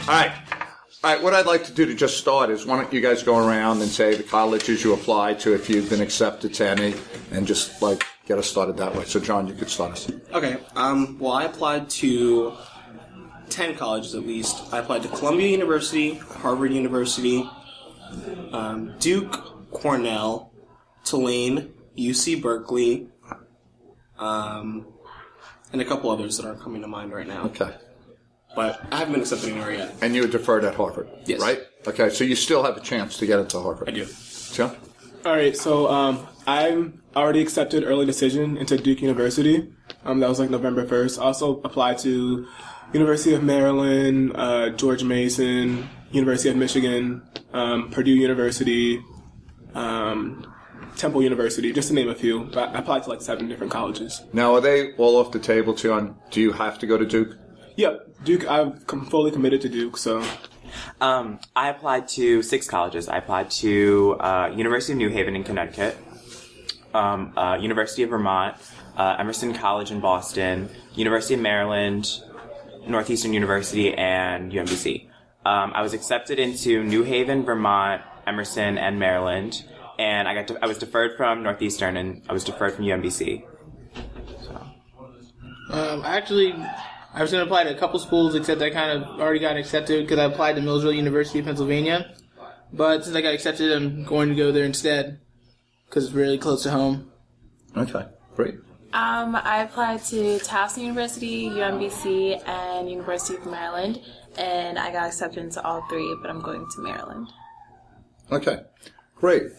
All right. All right, what I'd like to do to just start is why don't you guys go around and say the colleges you apply to, if you've been accepted to any, and just like get us started that way. So, John, you could start us. Okay. Well, I applied to 10 colleges at least. I applied to Columbia University, Harvard University, Duke, Cornell, Tulane, UC Berkeley, and a couple others that aren't coming to mind right now. Okay. But I haven't been accepted anywhere yet. And you were deferred at Harvard, yes. Right? Okay, so you still have a chance to get into Harvard. I do. John? All right, so I'm already accepted early decision into Duke University. That was like November 1st. Also applied to University of Maryland, George Mason, University of Michigan, Purdue University, Temple University, just to name a few. But I applied to like 7 different colleges. Now, are they all off the table, John? Do you have to go to Duke? Yep, Duke. I'm fully committed to Duke, so. I applied to 6 colleges. I applied to University of New Haven in Connecticut, University of Vermont, Emerson College in Boston, University of Maryland, Northeastern University, and UMBC. I was accepted into New Haven, Vermont, Emerson, and Maryland, and I was deferred from Northeastern, and I was deferred from UMBC. I was going to apply to a couple schools, except I kind of already got accepted because I applied to Millsville University of Pennsylvania. But since I got accepted, I'm going to go there instead because it's really close to home. Okay, great. I applied to Towson University, UMBC, and University of Maryland, and I got accepted into all 3, but I'm going to Maryland. Okay, great.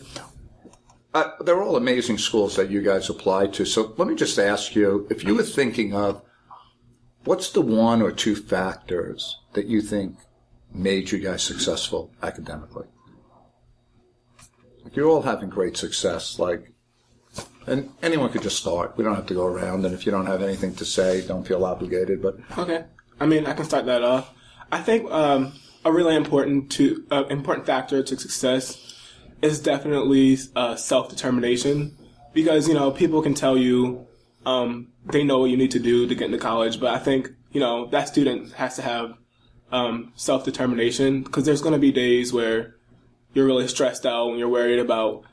They're all amazing schools that you guys applied to. So let me just ask you, if you were thinking of what's the 1 or 2 factors that you think made you guys successful academically? Like, you're all having great success, and anyone could just start. We don't have to go around, and if you don't have anything to say, don't feel obligated. But okay, I mean, I can start that off. I think a really important factor to success is definitely self-determination, because people can tell you they know what you need to do to get into college, but I think that student has to have self-determination, because there's going to be days where you're really stressed out and you're worried about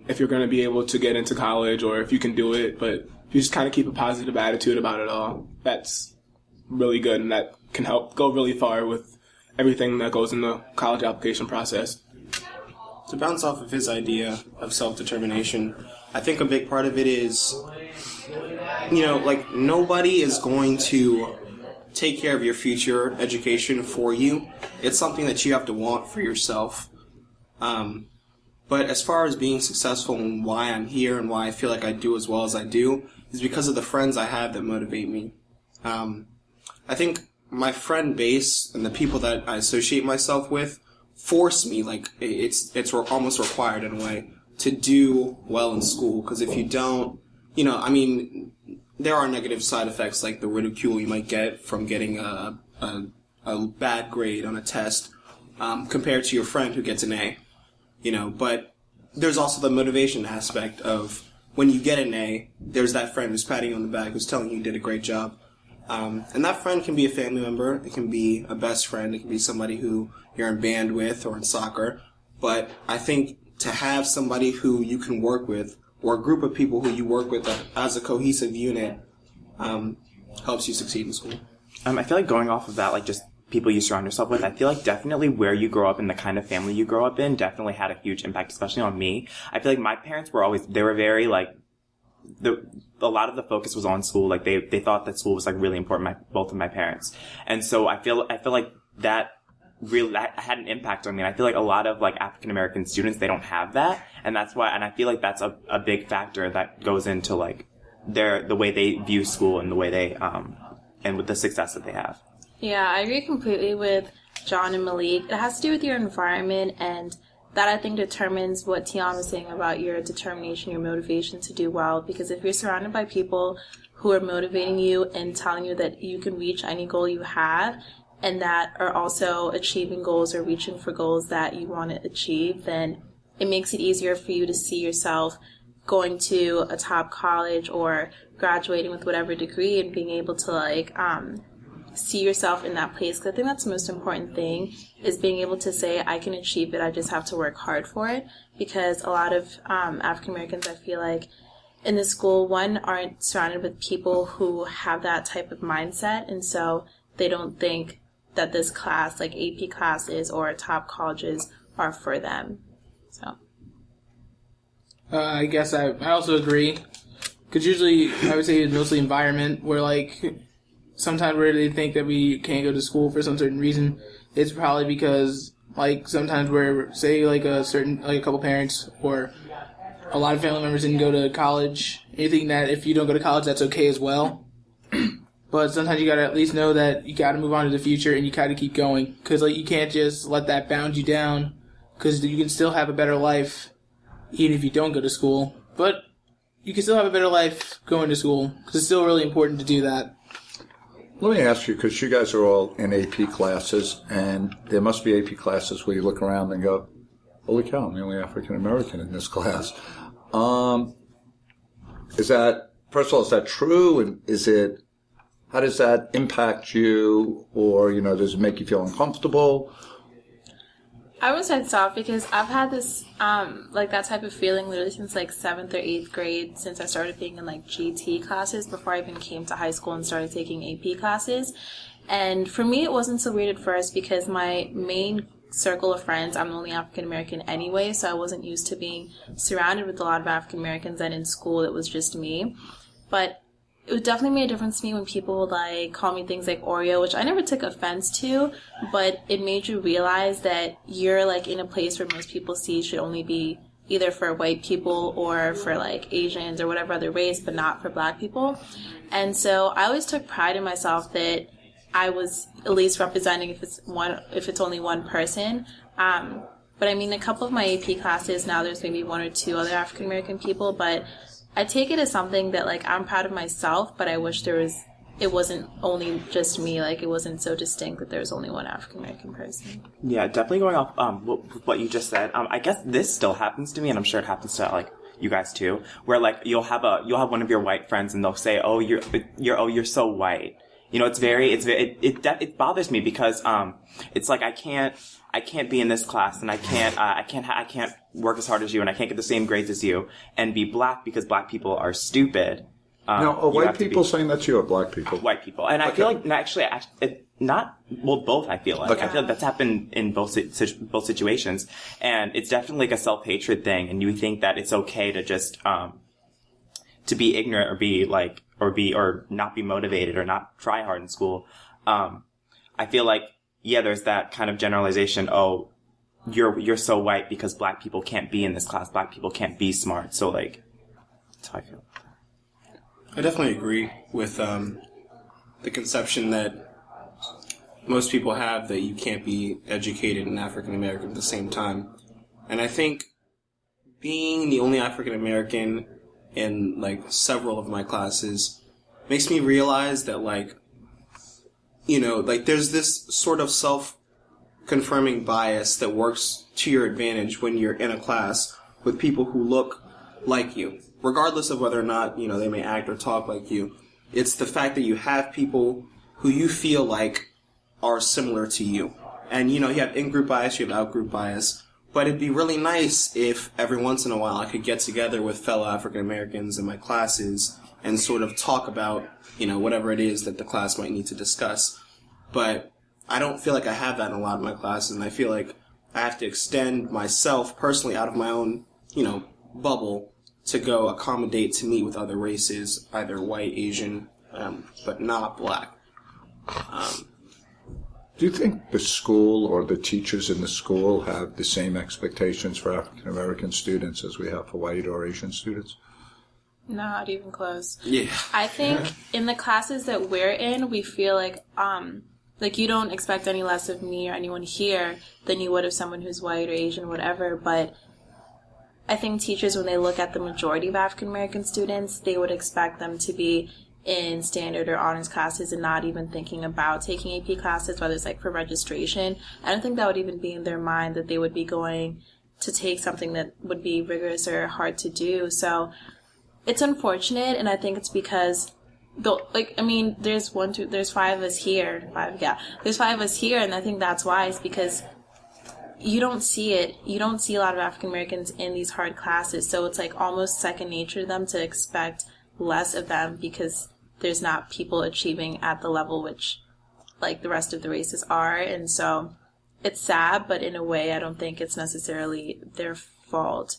if you're going to be able to get into college or if you can do it. But if you just kind of keep a positive attitude about it all, that's really good, and that can help go really far with everything that goes in the college application process. To bounce off of his idea of self-determination, I think a big part of it is, nobody is going to take care of your future education for you. It's something that you have to want for yourself. But as far as being successful and why I'm here and why I feel like I do as well as I do is because of the friends I have that motivate me. I think my friend base and the people that I associate myself with force me, it's almost required in a way, to do well in school. Because if you don't, there are negative side effects like the ridicule you might get from getting a bad grade on a test compared to your friend who gets an A. But there's also the motivation aspect of when you get an A, there's that friend who's patting you on the back, who's telling you did a great job. And that friend can be a family member, it can be a best friend, it can be somebody who you're in band with or in soccer. But I think to have somebody who you can work with, or a group of people who you work with as a cohesive unit, helps you succeed in school. I feel like going off of that, just people you surround yourself with, I feel like definitely where you grow up and the kind of family you grow up in definitely had a huge impact, especially on me. I feel like my parents were they were very a lot of the focus was on school. They thought that school was really important, both of my parents. And so I feel like that had an impact on me. And I feel like a lot of African American students, they don't have that. And that's why, and I feel like that's a big factor that goes into the way they view school and the way they, and with the success that they have. Yeah, I agree completely with John and Malik. It has to do with your environment, and that I think determines what Tian was saying about your determination, your motivation to do well. Because if you're surrounded by people who are motivating you and telling you that you can reach any goal you have, and that are also achieving goals or reaching for goals that you want to achieve, then it makes it easier for you to see yourself going to a top college or graduating with whatever degree and being able to see yourself in that place. 'Cause I think that's the most important thing, is being able to say, I can achieve it, I just have to work hard for it. Because a lot of African Americans, I feel like, in the school, one, aren't surrounded with people who have that type of mindset, and so they don't think that this class, like AP classes or top colleges, are for them. So I guess I also agree. Because usually, I would say it's mostly environment, where, like, sometimes where they think that we can't go to school for some certain reason, it's probably because, like, sometimes where, say, like, a couple parents or a lot of family members didn't go to college, and you think that if you don't go to college, that's okay as well. But sometimes you gotta at least know that you gotta move on to the future, and you gotta keep going. Because, like, you can't just let that bound you down, because you can still have a better life even if you don't go to school. But you can still have a better life going to school, because it's still really important to do that. Let me ask you, because you guys are all in AP classes, and there must be AP classes where you look around and go, holy cow, I'm the only African American in this class. Is that, first of all, is that true? And how does that impact you? Or, does it make you feel uncomfortable? I would say it's off, because I've had this, like, that type of feeling literally since, like, 7th or 8th grade, since I started being in, like, GT classes before I even came to high school and started taking AP classes. And for me, it wasn't so weird at first, because my main circle of friends, I'm the only African American anyway, so I wasn't used to being surrounded with a lot of African Americans, and in school it was just me. But it definitely made a difference to me when people would, like, call me things like Oreo, which I never took offense to, but it made you realize that you're, like, in a place where most people see should only be either for white people or for, like, Asians or whatever other race, but not for black people. And so I always took pride in myself that I was at least representing if it's only one person. But I mean, a couple of my AP classes now, there's maybe one or two other African American people, but I take it as something that, like, I'm proud of myself, but I wish it wasn't only just me, like, it wasn't so distinct that there was only one African American person. Yeah, definitely going off what you just said. I guess this still happens to me, and I'm sure it happens to, like, you guys too, where, like, you'll have one of your white friends, and they'll say, "Oh, you're so white." It bothers me, because it's like I can't be in this class, and I can't work as hard as you, and I can't get the same grades as you, and be black, because black people are stupid. Now, are white people saying that to you, or black people? White people. And I feel like, both, I feel like. Okay. I feel like that's happened in both situations. And it's definitely like a self-hatred thing, and you think that it's okay to just, to be ignorant, or not be motivated, or not try hard in school. I feel like, yeah, there's that kind of generalization, oh, you're so white because black people can't be in this class, black people can't be smart. So, like, that's how I feel. I definitely agree with the conception that most people have that you can't be educated and African American at the same time. And I think being the only African American in, like, several of my classes makes me realize that, like, there's this sort of self-confirming bias that works to your advantage when you're in a class with people who look like you, regardless of whether or not, they may act or talk like you. It's the fact that you have people who you feel like are similar to you. And, you have in-group bias, you have out-group bias. But it'd be really nice if every once in a while I could get together with fellow African Americans in my classes and sort of talk about, whatever it is that the class might need to discuss. But I don't feel like I have that in a lot of my classes, and I feel like I have to extend myself personally out of my own, bubble to go accommodate to meet with other races, either white, Asian, but not black. Do you think the school or the teachers in the school have the same expectations for African American students as we have for white or Asian students? Not even close. Yeah. I think in the classes that we're in, we feel like you don't expect any less of me or anyone here than you would of someone who's white or Asian, whatever. But I think teachers, when they look at the majority of African American students, they would expect them to be in standard or honors classes and not even thinking about taking AP classes, whether it's, like, for registration. I don't think that would even be in their mind that they would be going to take something that would be rigorous or hard to do. So it's unfortunate, and I think it's because there's five of us here. There's five of us here, and I think that's why. It's because you don't see it. You don't see a lot of African Americans in these hard classes, so it's like almost second nature to them to expect less of them because there's not people achieving at the level which, like, the rest of the races are, and so it's sad, but in a way, I don't think it's necessarily their fault.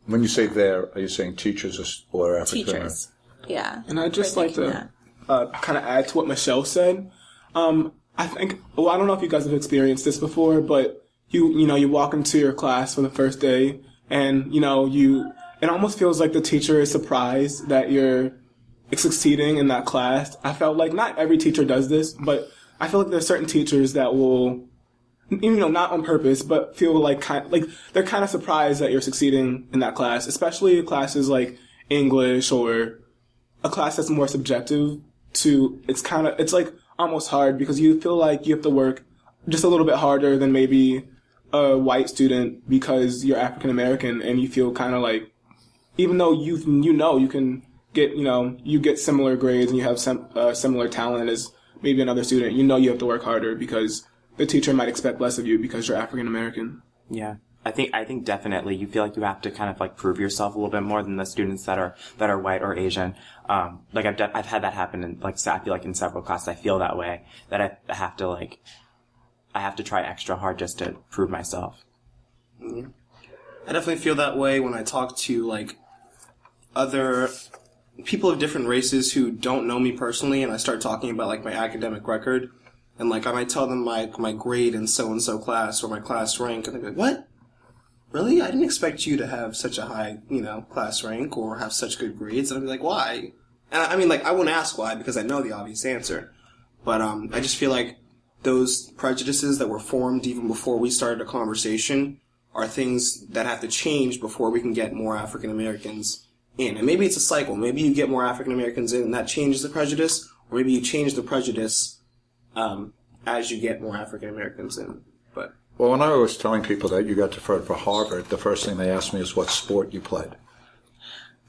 When you say there, are you saying teachers or African American? Teachers, yeah. And I'd just like to kind of add to what Michelle said. I think, well, I don't know if you guys have experienced this before, but you walk into your class for the first day, and it almost feels like the teacher is surprised that you're succeeding in that class. I felt like not every teacher does this, but I feel like there's certain teachers that will, not on purpose, but feel like they're kind of surprised that you're succeeding in that class, especially classes like English or a class that's more subjective to. It's like almost hard because you feel like you have to work just a little bit harder than maybe a white student because you're African American, and you feel kind of like, even though you can get you get similar grades and you have similar talent as maybe another student, you have to work harder because the teacher might expect less of you because you're African American. Yeah. I think definitely you feel like you have to kind of like prove yourself a little bit more than the students that are white or Asian. Like I've had that happen in, like, I feel like in several classes I feel that way, that I have to try extra hard just to prove myself. Yeah. I definitely feel that way when I talk to like other people of different races who don't know me personally, and I start talking about like my academic record, and like I might tell them my grade in so and so class or my class rank, and they're like, "What? Really? I didn't expect you to have such a high, class rank or have such good grades." And I'd be like, "Why?" And I mean, like, I wouldn't ask why because I know the obvious answer, but I just feel like those prejudices that were formed even before we started a conversation are things that have to change before we can get more African Americans in. And maybe it's a cycle. Maybe you get more African Americans in and that changes the prejudice, or maybe you change the prejudice as you get more African Americans in. But well, when I was telling people that you got deferred for Harvard, the first thing they asked me is what sport you played.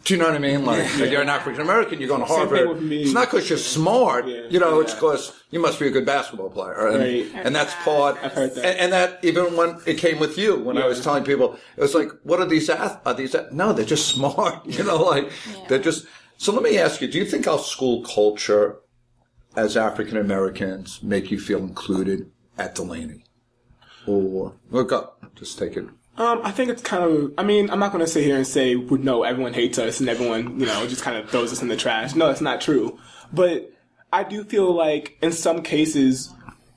Do you know what I mean? Like, if you're an African American, you're going to Harvard. Same thing with me. It's not because you're smart, it's because you must be a good basketball player. And, Right. and that's part. I've heard that. And that even when it came with you, when I was telling people, it was like, what are these No, they're just smart. They're just. So let me ask you, do you think our school culture as African Americans make you feel included at Dulaney? Or, look up, just take it. I think it's kind of, I'm not going to sit here and say, no, everyone hates us and everyone, just kind of throws us in the trash. No, that's not true. But I do feel like in some cases,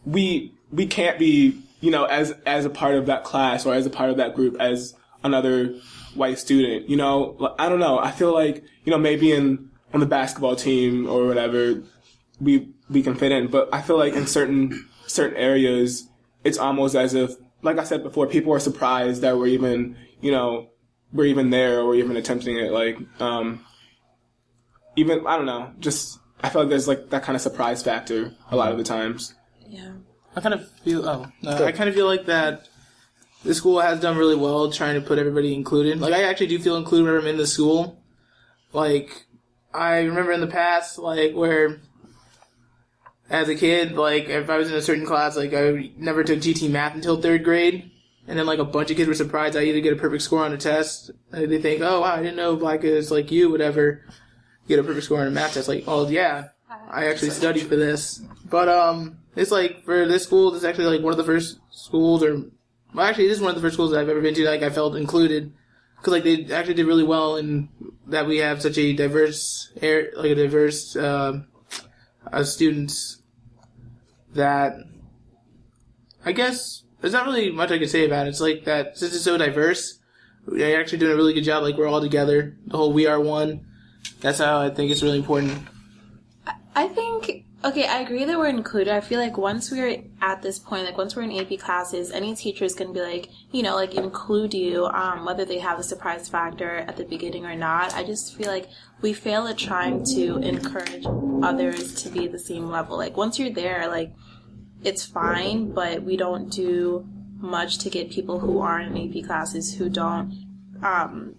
we can't be, as a part of that class or as a part of that group as another white student. I don't know. I feel like, maybe on the basketball team or whatever, we can fit in. But I feel like in certain areas, it's almost as if, like I said before, people are surprised that we're even there or we're even attempting it. Like, even, I don't know, just, I feel like there's like that kind of surprise factor a lot of the times. Yeah. I kind of feel like that the school has done really well trying to put everybody included. Like, I actually do feel included when I'm in the school. Like, I remember in the past, like, where as a kid, like, if I was in a certain class, like, I never took GT math until 3rd grade. And then, like, a bunch of kids were surprised I either get a perfect score on a test. They think, oh, wow, I didn't know black kids like you would ever get a perfect score on a math test. Like, oh, yeah, I actually studied for this. But, it's like, for this school, this is actually, like, one of the first schools, this is one of the first schools that I've ever been to, like, I felt included. Because, like, they actually did really well in that we have such a diverse, students that I guess there's not really much I can say about it. It's like that since it's so diverse, they're actually doing a really good job. Like, we're all together. The whole we are one. That's how I think it's really important. I think, okay, I agree that we're included. I feel like once we're at this point, like once we're in AP classes, any teacher is going to be like, like include you, whether they have a surprise factor at the beginning or not. I just feel like we fail at trying to encourage others to be the same level. Like, once you're there, like, it's fine, but we don't do much to get people who are in AP classes who don't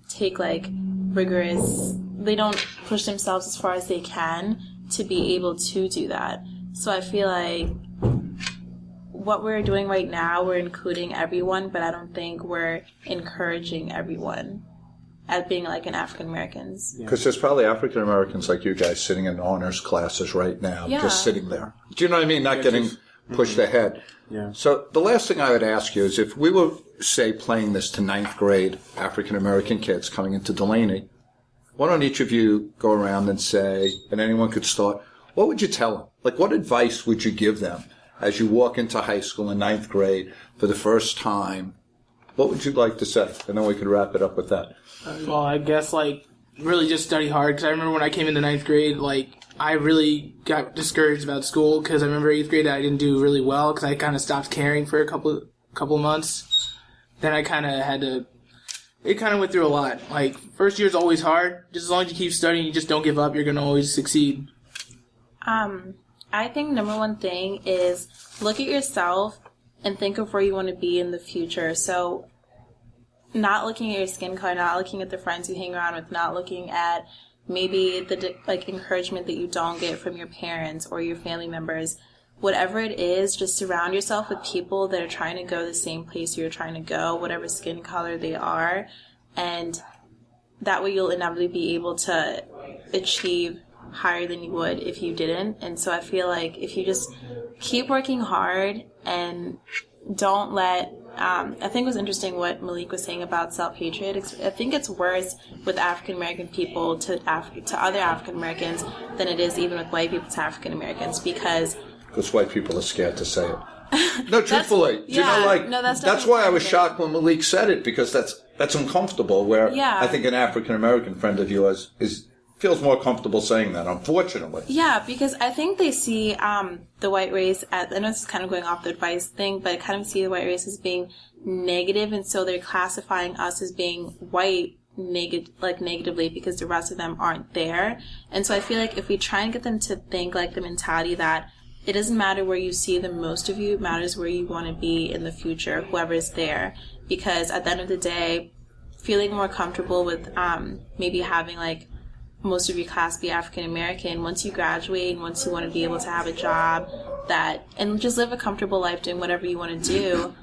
take, like, rigorous, they don't push themselves as far as they can to be able to do that. So I feel like what we're doing right now, we're including everyone, but I don't think we're encouraging everyone as being like an African Americans. Because there's probably African Americans like you guys sitting in honors classes right now, just sitting there. Do you know what I mean? Not getting pushed ahead. Yeah. So the last thing I would ask you is if we were, say, playing this to 9th grade African American kids coming into Dulaney, why don't each of you go around and say, and anyone could start, what would you tell them? Like, what advice would you give them as you walk into high school in 9th grade for the first time? What would you like to say? And then we could wrap it up with that. Well, I guess, like, really just study hard, because I remember when I came into 9th grade, like, I really got discouraged about school, because I remember 8th grade I didn't do really well, because I kind of stopped caring for a couple of months. Then I kind of had to, it kind of went through a lot. Like, first year's always hard. Just as long as you keep studying, you just don't give up, you're going to always succeed. I think number one thing is look at yourself and think of where you want to be in the future. So not looking at your skin color, not looking at the friends you hang around with, not looking at maybe the encouragement that you don't get from your parents or your family members. Whatever it is, just surround yourself with people that are trying to go the same place you're trying to go, whatever skin color they are, and that way you'll inevitably be able to achieve higher than you would if you didn't. And so I feel like if you just keep working hard and don't let I think it was interesting what Malik was saying about self-hatred. I think it's worse with African American people to other African Americans than it is even with white people to African Americans, because white people are scared to say it. No, truthfully, that's why I was shocked when Malik said it, because that's uncomfortable. Where I think an African American friend of yours feels more comfortable saying that, unfortunately. Yeah, because I think they see the white race as, I know this is kind of going off the advice thing, but I kind of see the white race as being negative, and so they're classifying us as being white negatively because the rest of them aren't there. And so I feel like if we try and get them to think like the mentality that it doesn't matter where you see the most of you, it matters where you want to be in the future, whoever's there. Because at the end of the day, feeling more comfortable with maybe having like most of your class be African American, once you graduate and once you want to be able to have a job and just live a comfortable life doing whatever you want to do,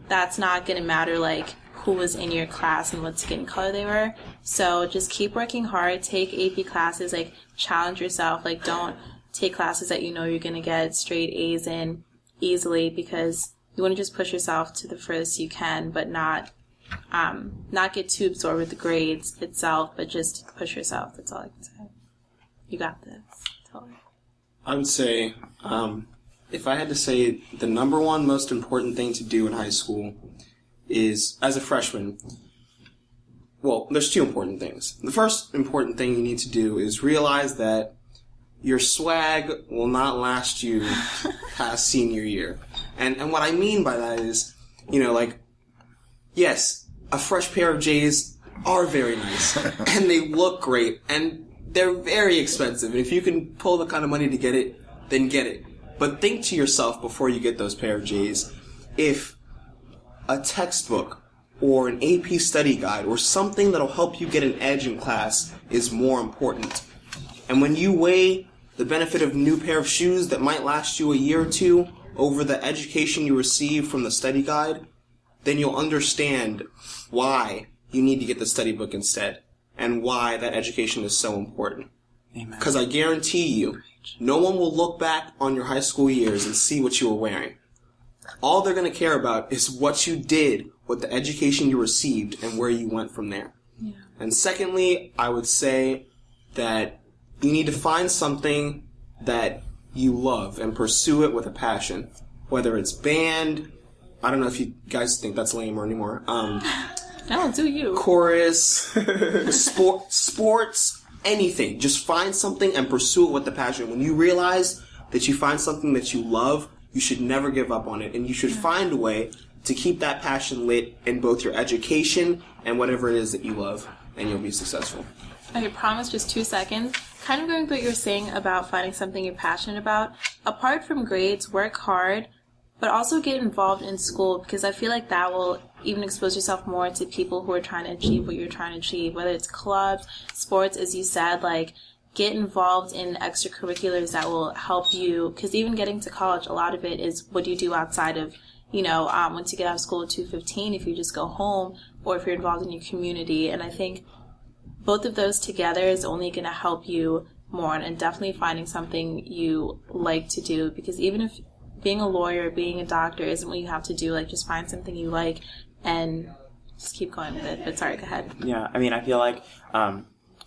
that's not going to matter like who was in your class and what skin color they were. So just keep working hard, take AP classes, like challenge yourself, like don't take classes that you know you're going to get straight A's in easily, because you want to just push yourself to the furthest you can, but not get too absorbed with the grades itself, but just push yourself. That's all I can say. You got this. I would say, if I had to say the number one most important thing to do in high school is, as a freshman, well, there's two important things. The first important thing you need to do is realize that your swag will not last you past senior year. And what I mean by that is, yes, a fresh pair of J's are very nice, and they look great, and they're very expensive. And if you can pull the kind of money to get it, then get it. But think to yourself before you get those pair of J's, if a textbook or an AP study guide or something that'll help you get an edge in class is more important. And when you weigh the benefit of a new pair of shoes that might last you a year or two over the education you receive from the study guide, then you'll understand why you need to get the study book instead, and why that education is so important. Because I guarantee you, no one will look back on your high school years and see what you were wearing. All they're going to care about is what you did with the education you received and where you went from there. Yeah. And secondly, I would say that you need to find something that you love and pursue it with a passion. Whether it's band, I don't know if you guys think that's lame or anymore. No, do you. Chorus, sports, anything. Just find something and pursue it with the passion. When you realize that you find something that you love, you should never give up on it. And you should find a way to keep that passion lit in both your education and whatever it is that you love, and you'll be successful. Okay, promise, just 2 seconds. Kind of going with what you were saying about finding something you're passionate about. Apart from grades, work hard, but also get involved in school, because I feel like that will even expose yourself more to people who are trying to achieve what you're trying to achieve, whether it's clubs, sports, as you said, like get involved in extracurriculars that will help you, because even getting to college, a lot of it is what do you do outside of, once you get out of school at 2:15, if you just go home, or if you're involved in your community. And I think both of those together is only going to help you more, and definitely finding something you like to do, because even if being a lawyer, being a doctor isn't what you have to do, like, just find something you like and just keep going with it. But sorry, go ahead. Yeah, I mean, I feel like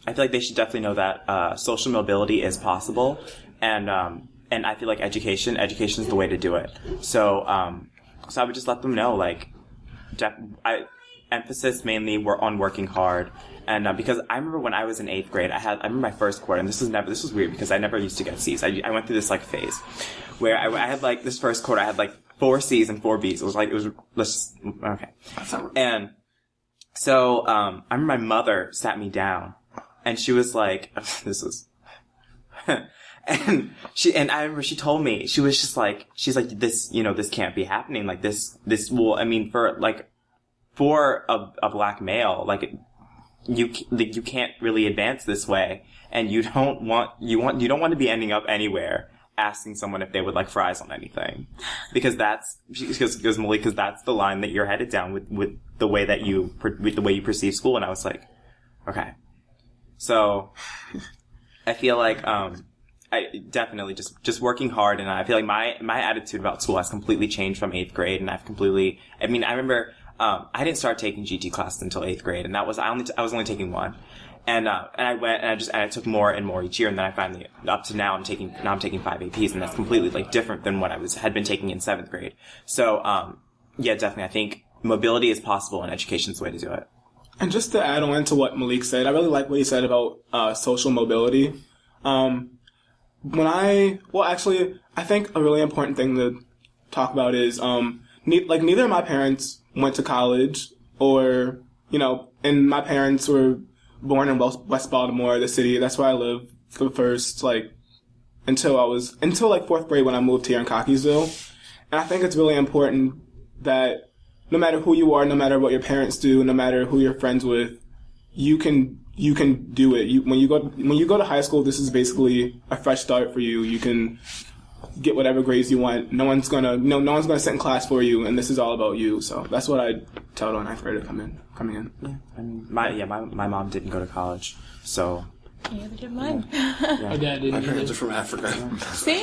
they should definitely know that social mobility is possible, and I feel like education is the way to do it. So I would just let them know, like, emphasis mainly on working hard. And because I remember when I was in 8th grade, I remember my first quarter, and this was weird because I never used to get C's. I went through this like phase where I had like this first quarter, I had like 4 C's and 4 B's. Okay. And so I remember my mother sat me down, and she was like, this was, and I remember she told me, she's like, this, this can't be happening. Like this will, I mean, for a black male, like, you can't really advance this way, and you don't want to be ending up anywhere asking someone if they would like fries on anything, because that's the line that you're headed down with the way that you perceive school. And I was like, okay, so I feel like I definitely just working hard, and I feel like my attitude about school has completely changed from 8th grade, and I remember. I didn't start taking GT classes until 8th grade, and I was only taking 1, and I went and I took more and more each year, and then I finally up to now I'm taking 5 APs, and that's completely like different than what I had been taking in 7th grade. So yeah, definitely, I think mobility is possible, and education's the way to do it. And just to add on to what Malik said, I really like what he said about social mobility. I think a really important thing to talk about is neither of my parents went to college, or, and my parents were born in West Baltimore, the city. That's where I lived for the first, until 4th grade when I moved here in Cockeysville. And I think it's really important that no matter who you are, no matter what your parents do, no matter who you're friends with, you can do it. When you go to high school, this is basically a fresh start for you. You can get whatever grades you want. No one's gonna sit in class for you, and this is all about you. So that's what I tell a 9th grader coming in. Yeah, I mean, my mom didn't go to college, so. Neither did mine. Yeah. My dad didn't. My parents are from Africa. See?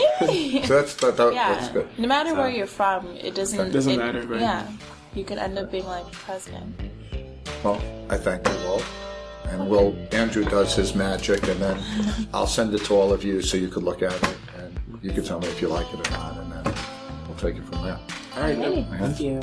So that's good. No matter where you're from, it doesn't matter, right? Yeah, you could end up being like the president. Well, I thank you all. And Andrew does his magic, and then I'll send it to all of you so you could look at it, and you can tell me if you like it or not, and then we'll take it from there. All right. Okay. Thank you.